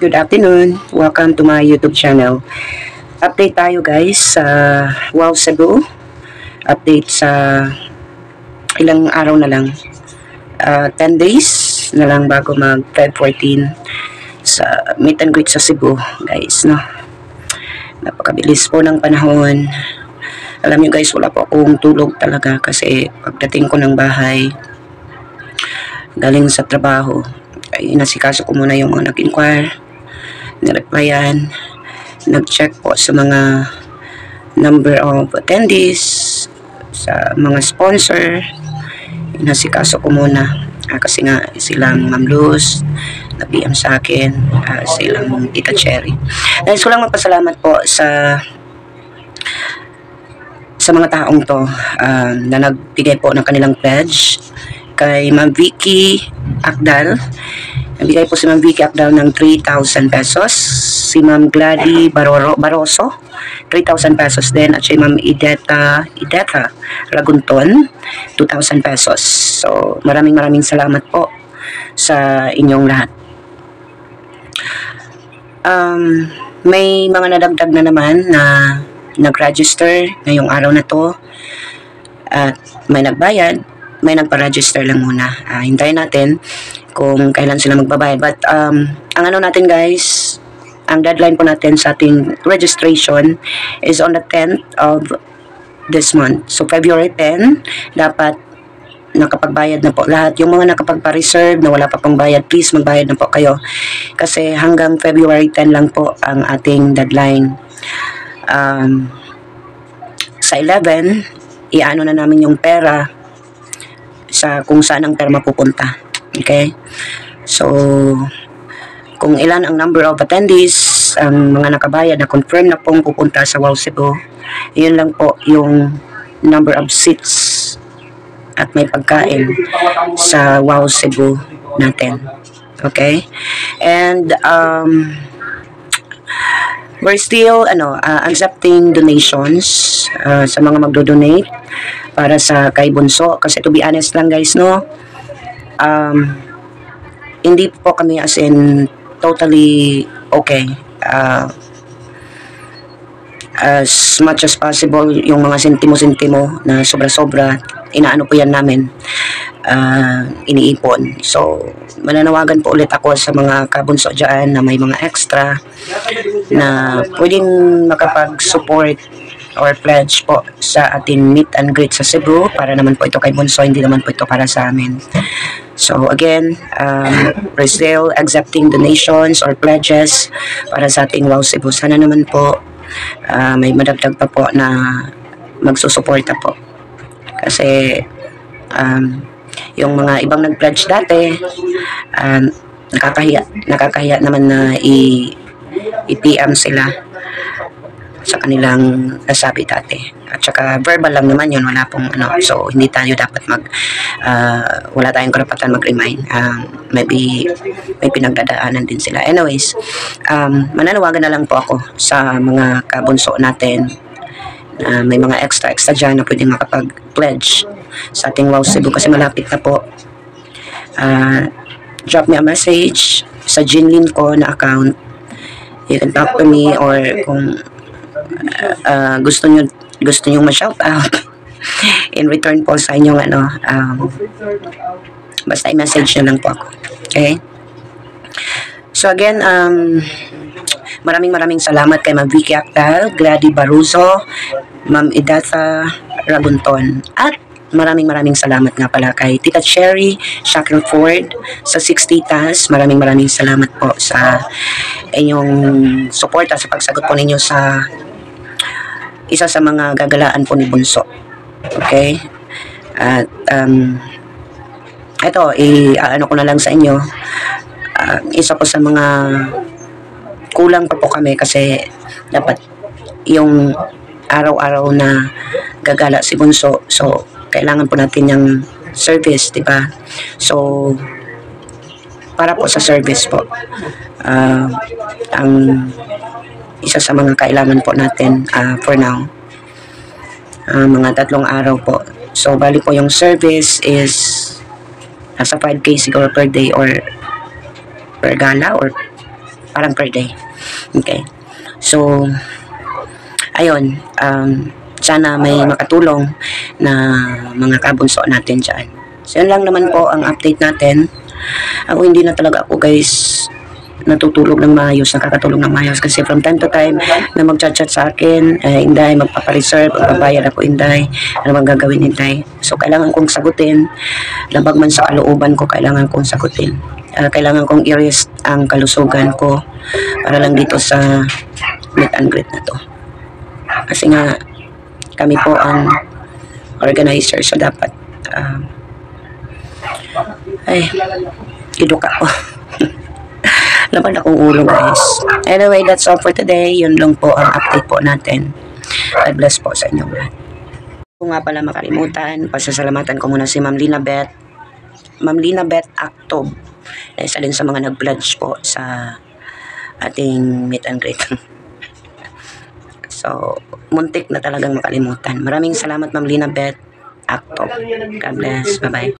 Good afternoon. Welcome to my YouTube channel. Update tayo guys sa Wow Cebu. Update sa ilang araw na lang. 10 days na lang bago mag Feb 14 sa meet and greet sa Cebu guys, no? Napakabilis po ng panahon. Alam nyo guys, wala po akong tulog talaga kasi pagdating ko ng bahay galing sa trabaho, inasikaso ko muna yung mga nag-inquire, nireplyan, nag-check po sa mga number of attendees, sa mga sponsor, inasikaso ko muna kasi nga silang Ma'am Luz nag-PM sa akin, silang Tita Cherry. Nais ko lang magpasalamat po sa mga taong to na nagbigay po ng kanilang pledge. Kay Ma'am Vicky Akdal, nabigay po si Ma'am Vicky Akdal ng 3,000 pesos. Si Ma'am Gladys Baroso, 3,000 pesos din. At si Ma'am Ideta Ragunton, 2,000 pesos. So, maraming salamat po sa inyong lahat. May mga nadagdag na naman na nag-register ngayong araw na to. At may nagbayad, may nagpa-register lang muna. Hintayin natin kung kailan sila magbabayad. But ang ano natin guys, ang deadline po natin sa ating registration is on the 10th of this month. So February 10, dapat nakapagbayad na po lahat. Yung mga nakapagpa-reserve na wala pa pong bayad, please magbayad na po kayo. Kasi hanggang February 10 lang po ang ating deadline. Sa 11, iano na namin yung pera sa kung saan ang pera mapupunta. Okay? So, kung ilan ang number of attendees, ang mga nakabayad na confirm na pong pupunta sa Wow Cebu, yun lang po yung number of seats at may pagkain sa Wow Cebu natin. Okay? And, we're still accepting donations sa mga magdo-donate para sa kay Bunso. Kasi to be honest lang guys, no, hindi po kami as in totally okay. As much as possible, yung mga sentimo-sentimo na sobra-sobra, inaano po yan namin, iniipon. So, mananawagan po ulit ako sa mga kabunso dyan na may mga extra na pwedeng makapag-support or pledge po sa ating meet and greet sa Cebu, para naman po ito kay Bunso, hindi naman po ito para sa amin. So again, we're still accepting donations or pledges para sa ating Wow Cebu. Sana naman po may madagdag pa po na magsusuporta po. Kasi yung mga ibang nag-pledge dati, nakakahiya naman na i-PM sila sa kanilang nasabi dati. At saka verbal lang naman yun, wala pong so hindi tayo dapat wala tayong karapatan mag-remind. Maybe may pinagdadaanan din sila. Anyways, mananawagan na lang po ako sa mga kabunso natin na may mga extra dyan na pwedeng makapag-pledge sa ating Wow Cebu kasi malapit na po. Drop me a message sa Jinlin ko na account. You can talk to me, or kung gusto nyo ma-shout out in return po sa inyong basta i-message nyo lang po ako. Okay? So again, maraming salamat kay Ma'am Vicky Akdal, Gladys Baroso, Ma'am Ideta Ragunton, at maraming salamat nga pala kay Tita Cherry Shackelford sa 60 Titas. Maraming salamat po sa inyong suporta sa pagsagot po ninyo sa isa sa mga gagalaan po ni Bunso. Okay? At ito, ano ko na lang sa inyo, isa po sa mga kulang pa po kami kasi dapat yung araw-araw na gagala si Bunso, so kailangan po natin yung service, diba? So para po sa service po, ang isa sa mga kailangan po natin for now, mga 3 araw po. So bali po yung service is nasa 5K siguro per day or per gala or parang per day. Okay. So, ayun, sana may makatulong na mga kabunso natin dyan. So, yun lang naman po ang update natin. Ako hindi na talaga ako guys natutulog ng maayos, nakakatulog ng maayos kasi from time to time na mag-chat sa akin, Inday, magpapareserve, magbabayad ako Inday, ano bang gagawin Inday? So, kailangan kong sagutin, labag man sa kalooban ko, kailangan kong sagutin. Kailangan kong i-rest ang kalusugan ko para lang dito sa meet and greet na to. Kasi nga, kami po ang organizer, so dapat kiduka ko. Laban akong ulo guys. Anyway, that's all for today. Yun lang po ang update po natin. God bless po sa inyong lahat. Kung nga pala makalimutan, pasasalamatan ko muna si Ma'am Lina Beth Actob. Isa din sa mga nag-pledge po sa ating meet and greet. So, muntik na talagang makalimutan. Maraming salamat Ma'am Lina Beth Actob. God bless. Bye-bye.